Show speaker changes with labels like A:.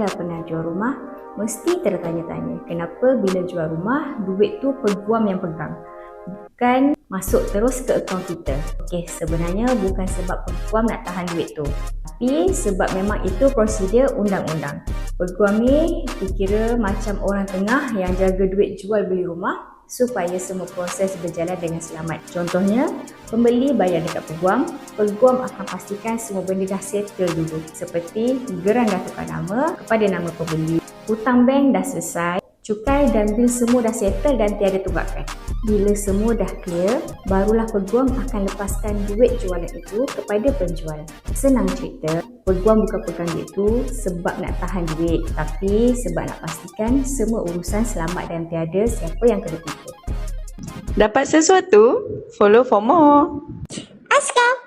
A: anda pernah jual rumah, mesti tertanya-tanya kenapa bila jual rumah, duit tu peguam yang pegang, bukan masuk terus ke akaun kita. Okey, sebenarnya bukan sebab peguam nak tahan duit tu, tapi sebab memang itu prosedur undang-undang. Peguam ni dikira macam orang tengah yang jaga duit jual beli rumah supaya semua proses berjalan dengan selamat. Contohnya, pembeli bayar dekat peguam, peguam akan pastikan semua benda dah settle dulu, seperti geran dah tukar nama kepada nama pembeli, hutang bank dah selesai, cukai dan bil semua dah settle dan tiada tunggakan. Bila semua dah clear, barulah peguam akan lepaskan duit jualan itu kepada penjual. Senang cerita, peguam bukan pegang duit tu sebab nak tahan duit, tapi sebab nak pastikan semua urusan selamat dan tiada siapa yang kena tipu.
B: Dapat sesuatu? Follow for more.
C: Aska.